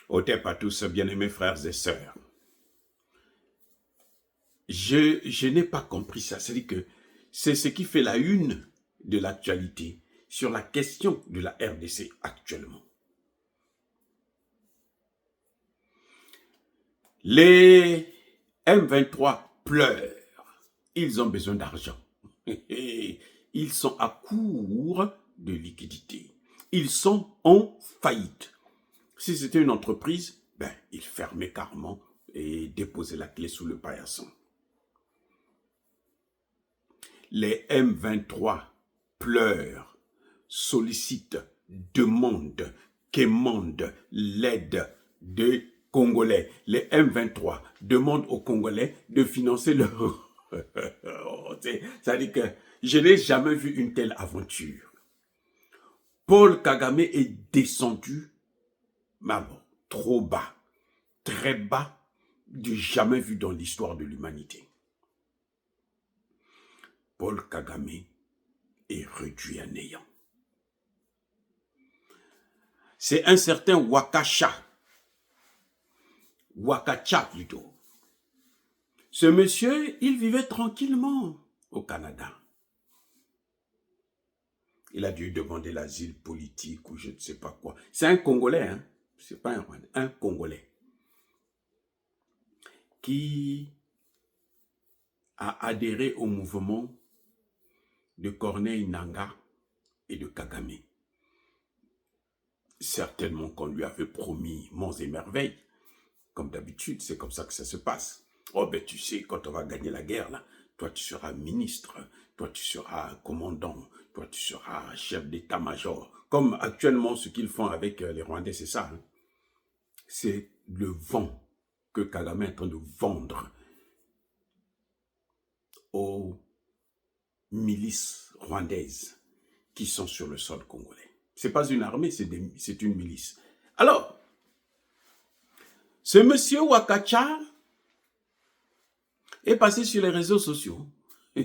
Otep à tous, bien-aimés frères et sœurs. Je n'ai pas compris ça. C'est-à-dire que c'est ce qui fait la une de l'actualité sur la question de la RDC actuellement. Les M23 pleurent. Ils ont besoin d'argent. Ils sont à court de liquidité. Ils sont en faillite. Si c'était une entreprise, ils fermaient carrément et déposaient la clé sous le paillasson. Les M23 pleurent, sollicitent, demandent, quémandent l'aide des Congolais. Les M23 demandent aux Congolais de financer leur... C'est-à-dire que je n'ai jamais vu une telle aventure. Paul Kagame est descendu, mais bon, trop bas, très bas, du jamais vu dans l'histoire de l'humanité. Paul Kagame est réduit à néant. C'est un certain Wakacha plutôt. Ce monsieur, il vivait tranquillement au Canada. Il a dû demander l'asile politique ou je ne sais pas quoi. C'est un Congolais, hein? C'est pas un Rwandais, un Congolais qui a adhéré au mouvement de Corneille Nangaa et de Kagame. Certainement qu'on lui avait promis monts et merveilles. Comme d'habitude, c'est comme ça que ça se passe. Oh ben tu sais, quand on va gagner la guerre, là, toi tu seras ministre, toi tu seras commandant, toi tu seras chef d'état-major. Comme actuellement ce qu'ils font avec les Rwandais, c'est ça. Hein? C'est le vent que Kagame est en train de vendre aux milices rwandaises qui sont sur le sol congolais. Ce n'est pas une armée, c'est une milice. Alors, ce monsieur Wakacha est passé sur les réseaux sociaux.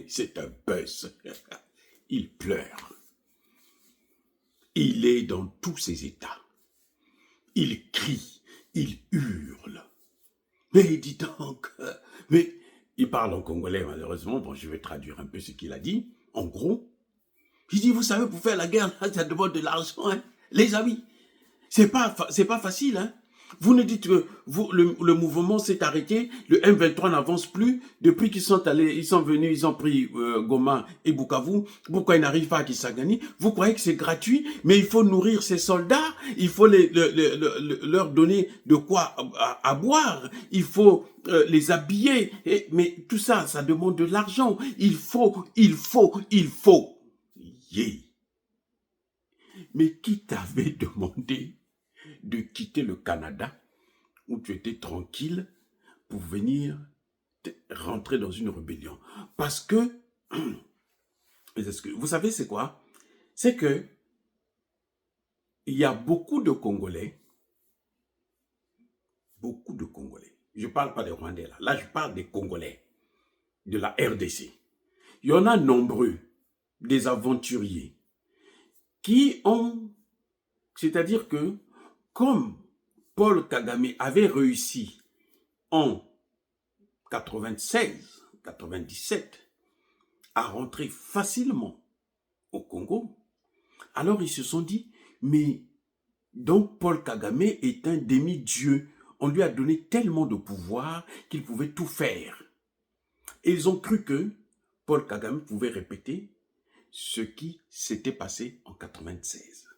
C'est un buzz. Il pleure. Il est dans tous ses états. Il crie, il hurle. Mais dis donc, mais il parle en congolais malheureusement. Bon, je vais traduire un peu ce qu'il a dit. En gros, il dit, vous savez, pour faire la guerre, ça demande de l'argent, hein, les amis. C'est pas facile, hein. Vous nous dites que le mouvement s'est arrêté, le M23 n'avance plus, depuis qu'ils sont allés, ils sont venus, ils ont pris Goma et Bukavu, pourquoi ils n'arrivent pas à Kisangani? Vous croyez que c'est gratuit, mais il faut nourrir ces soldats, il faut leur donner de quoi à boire, il faut les habiller, mais tout ça, ça demande de l'argent, il faut. Yeah. Mais qui t'avait demandé de quitter le Canada, où tu étais tranquille, pour venir rentrer dans une rébellion? Parce que, vous savez c'est quoi? C'est que il y a beaucoup de Congolais, je ne parle pas des Rwandais là je parle des Congolais, de la RDC. Il y en a nombreux, des aventuriers, qui ont, c'est-à-dire que, comme Paul Kagame avait réussi en 96, 97 à rentrer facilement au Congo, alors ils se sont dit, mais donc Paul Kagame est un demi-dieu. On lui a donné tellement de pouvoir qu'il pouvait tout faire. Et ils ont cru que Paul Kagame pouvait répéter ce qui s'était passé en 96.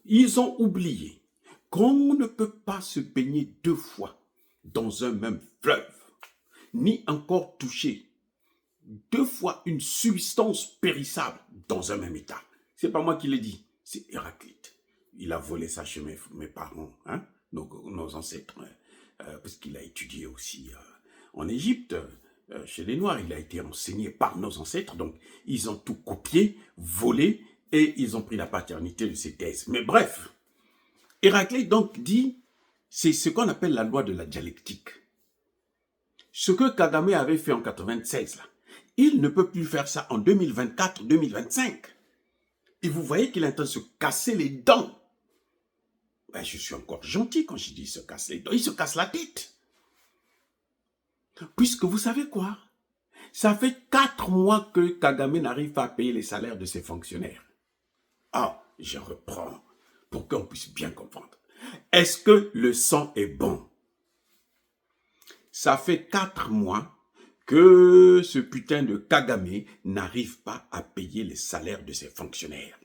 Ils ont oublié qu'on ne peut pas se baigner deux fois dans un même fleuve, ni encore toucher deux fois une substance périssable dans un même état. C'est pas moi qui l'ai dit, c'est Héraclite. Il a volé ça chez mes parents, hein, nos ancêtres, parce qu'il a étudié aussi en Égypte, chez les Noirs. Il a été enseigné par nos ancêtres, donc ils ont tout copié, volé, et ils ont pris la paternité de ces thèses. Mais bref, Héraclite donc dit, c'est ce qu'on appelle la loi de la dialectique. Ce que Kagame avait fait en 96, là, il ne peut plus faire ça en 2024, 2025. Et vous voyez qu'il est en train de se casser les dents. Ben, je suis encore gentil quand je dis il se casse les dents. Il se casse la tête. Puisque vous savez quoi? Ça fait 4 mois que Kagame n'arrive pas à payer les salaires de ses fonctionnaires. Ah, je reprends pour qu'on puisse bien comprendre. Est-ce que le sang est bon? Ça fait 4 mois que ce putain de Kagame n'arrive pas à payer les salaires de ses fonctionnaires.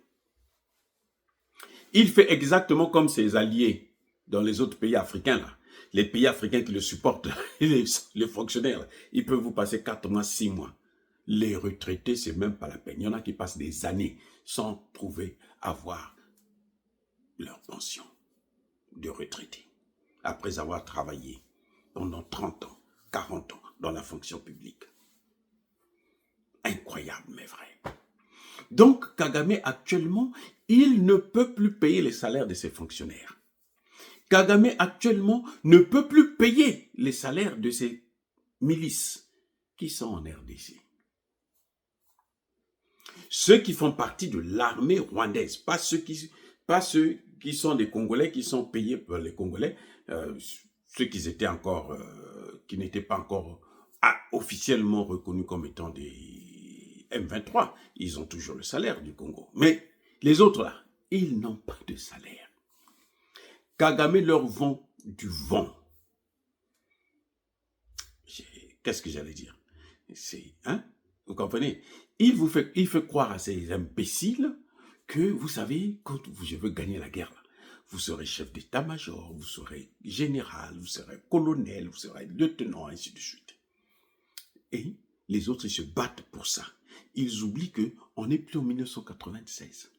Il fait exactement comme ses alliés dans les autres pays africains, là. Les pays africains qui le supportent, les fonctionnaires, ils peuvent vous passer 4 mois, 6 mois. Les retraités, c'est même pas la peine. Il y en a qui passent des années sans trouver avoir leur pension de retraité, après avoir travaillé pendant 30 ans, 40 ans dans la fonction publique. Incroyable, mais vrai. Donc, Kagame, actuellement, il ne peut plus payer les salaires de ses fonctionnaires. Kagame, actuellement, ne peut plus payer les salaires de ses milices qui sont en RDC. Ceux qui font partie de l'armée rwandaise, pas ceux qui sont des Congolais, qui sont payés par les Congolais, ceux qui étaient encore, qui n'étaient pas encore officiellement reconnus comme étant des M23, ils ont toujours le salaire du Congo. Mais les autres là, ils n'ont pas de salaire. Kagame leur vend du vent. Qu'est-ce que j'allais dire? C'est, hein? Vous comprenez? Il fait croire à ces imbéciles que, vous savez, quand je veux gagner la guerre, là, vous serez chef d'état-major, vous serez général, vous serez colonel, vous serez lieutenant, ainsi de suite. Et les autres, ils se battent pour ça. Ils oublient qu'on n'est plus en 1996.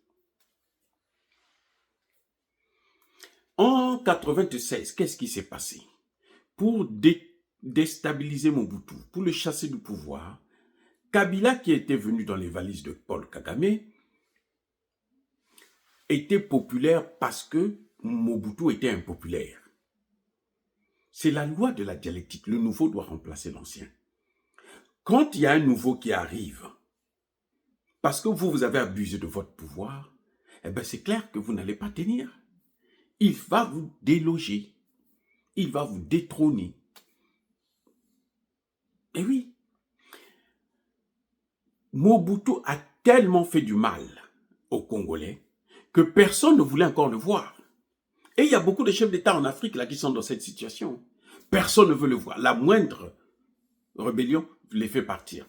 En 1996, qu'est-ce qui s'est passé? Pour déstabiliser Mobutu, pour le chasser du pouvoir, Kabila, qui était venu dans les valises de Paul Kagame, était populaire parce que Mobutu était impopulaire. C'est la loi de la dialectique. Le nouveau doit remplacer l'ancien. Quand il y a un nouveau qui arrive, parce que vous avez abusé de votre pouvoir, eh bien c'est clair que vous n'allez pas tenir. Il va vous déloger. Il va vous détrôner. Et oui. Mobutu a tellement fait du mal aux Congolais que personne ne voulait encore le voir. Et il y a beaucoup de chefs d'État en Afrique là qui sont dans cette situation. Personne ne veut le voir. La moindre rébellion les fait partir.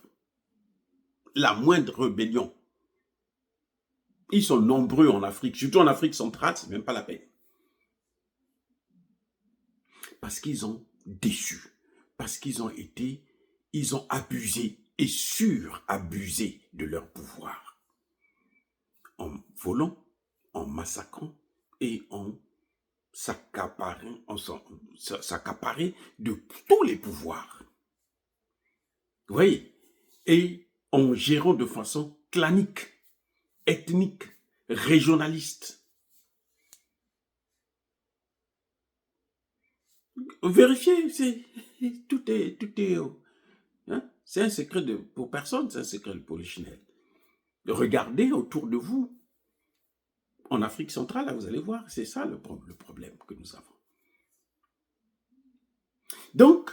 La moindre rébellion. Ils sont nombreux en Afrique, surtout en Afrique centrale, c'est même pas la peine. Parce qu'ils ont déçu, parce qu'ils ont abusé et surabusé de leur pouvoir. En volant, en massacrant et en s'accaparer de tous les pouvoirs. Vous voyez? Et en gérant de façon clanique, ethnique, régionaliste. Vérifiez, tout est hein? C'est un secret pour personne, c'est un secret de Polichinelle. Regardez autour de vous. En Afrique centrale, là, vous allez voir, c'est ça le problème que nous avons. Donc,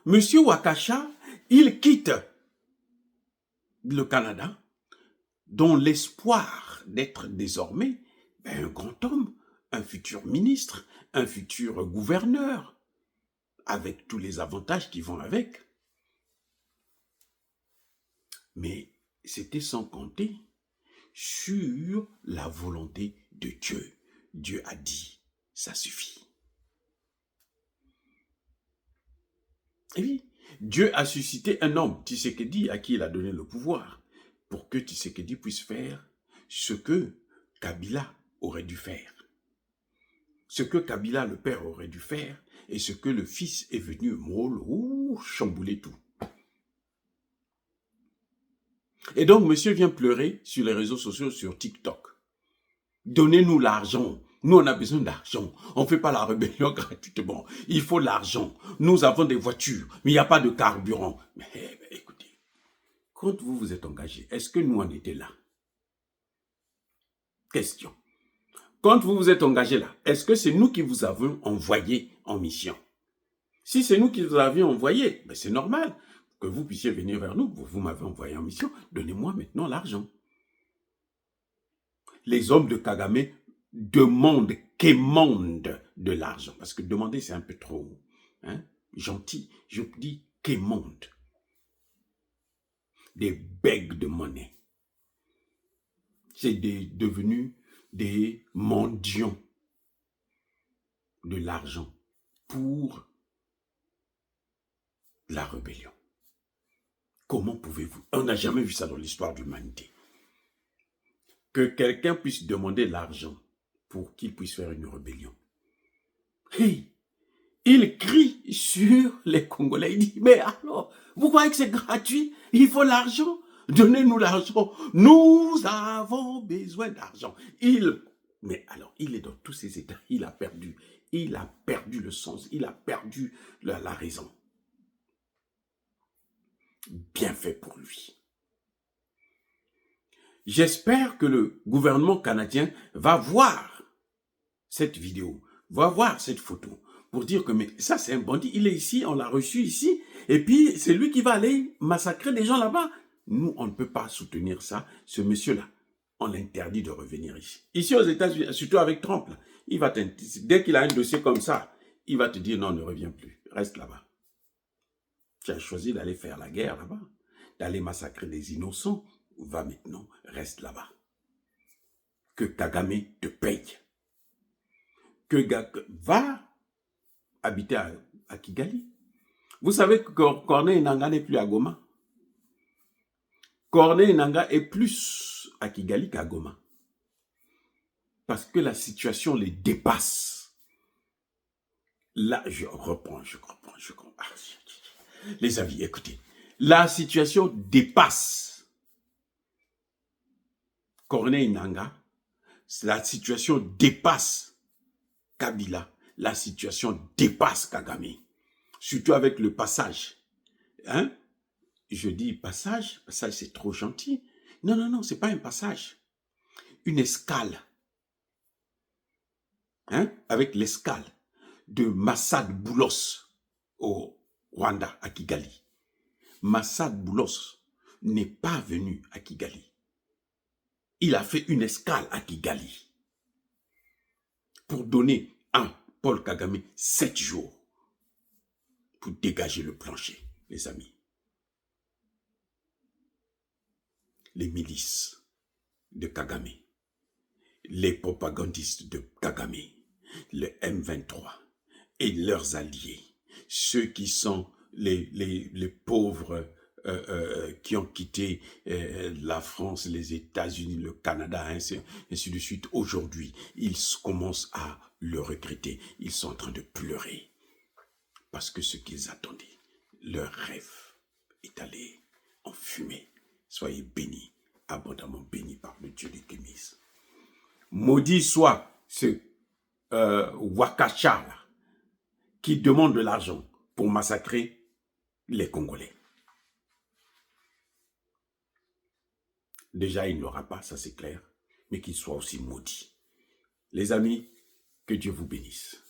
M. Wakasha, il quitte le Canada, dont l'espoir d'être désormais un grand homme, un futur ministre, un futur gouverneur, avec tous les avantages qui vont avec. Mais c'était sans compter sur la volonté de Dieu. Dieu a dit, ça suffit. Et oui, Dieu a suscité un homme, Tshisekedi, à qui il a donné le pouvoir, pour que Tshisekedi puisse faire ce que Kabila aurait dû faire. Ce que Kabila, le père, aurait dû faire, et ce que le fils est venu chambouler tout. Et donc, monsieur vient pleurer sur les réseaux sociaux, sur TikTok. Donnez-nous l'argent. Nous, on a besoin d'argent. On ne fait pas la rébellion gratuitement. Il faut l'argent. Nous avons des voitures, mais il n'y a pas de carburant. Mais écoutez, quand vous vous êtes engagé, est-ce que nous en étions là? Question. quand vous vous êtes engagé là, est-ce que c'est nous qui vous avons envoyé en mission? Si c'est nous qui vous avions envoyé, ben c'est normal que vous puissiez venir vers nous. Vous m'avez envoyé en mission, donnez-moi maintenant l'argent. Les hommes de Kagame quémandent de l'argent. Parce que demander, c'est un peu trop gentil. Je dis quémandent. Des becs de monnaie. C'est devenu des mendiants de l'argent pour la rébellion. Comment pouvez-vous? On n'a jamais vu ça dans l'histoire de l'humanité. Que quelqu'un puisse demander l'argent pour qu'il puisse faire une rébellion. Hey, il crie sur les Congolais. Il dit, mais alors, vous croyez que c'est gratuit? Il faut l'argent? Donnez-nous l'argent. Nous avons besoin d'argent. Mais alors, il est dans tous ses états. Il a perdu le sens. Il a perdu la raison. Bien fait pour lui. J'espère que le gouvernement canadien va voir cette vidéo, va voir cette photo, pour dire que mais ça c'est un bandit, il est ici, on l'a reçu ici, et puis c'est lui qui va aller massacrer des gens là-bas. Nous, on ne peut pas soutenir ça. Ce monsieur-là, on l'interdit de revenir ici. Ici aux États-Unis, surtout avec Trump, là, dès qu'il a un dossier comme ça, il va te dire non, ne reviens plus, reste là-bas. Tu as choisi d'aller faire la guerre là-bas, d'aller massacrer des innocents. Va maintenant, reste là-bas. Que Kagame te paye. Va habiter à Kigali. Vous savez que Corneille Nangaa n'est plus à Goma. Corneille Nangaa est plus à Kigali qu'à Goma. Parce que la situation les dépasse. Là, je reprends. Les amis, écoutez. La situation dépasse Corneille Nangaa. La situation dépasse Kabila. La situation dépasse Kagame. Surtout avec le passage. Je dis passage c'est trop gentil. Non, c'est pas un passage. Une escale. Avec l'escale de Massad Boulos au Rwanda, à Kigali. Massad Boulos n'est pas venu à Kigali. Il a fait une escale à Kigali pour donner à Paul Kagame 7 jours pour dégager le plancher, les amis. Les milices de Kagame, les propagandistes de Kagame, le M23 et leurs alliés, ceux qui sont les pauvres qui ont quitté la France, les États-Unis, le Canada, ainsi de suite. Aujourd'hui, ils commencent à le regretter. Ils sont en train de pleurer. Parce que ce qu'ils attendaient, leur rêve est allé en fumée. Soyez bénis, abondamment bénis par le Dieu des Kémis. Maudit soit ce Wakacha là, qui demande de l'argent pour massacrer les Congolais. Déjà, il n'aura pas, ça c'est clair, mais qu'il soit aussi maudit. Les amis, que Dieu vous bénisse.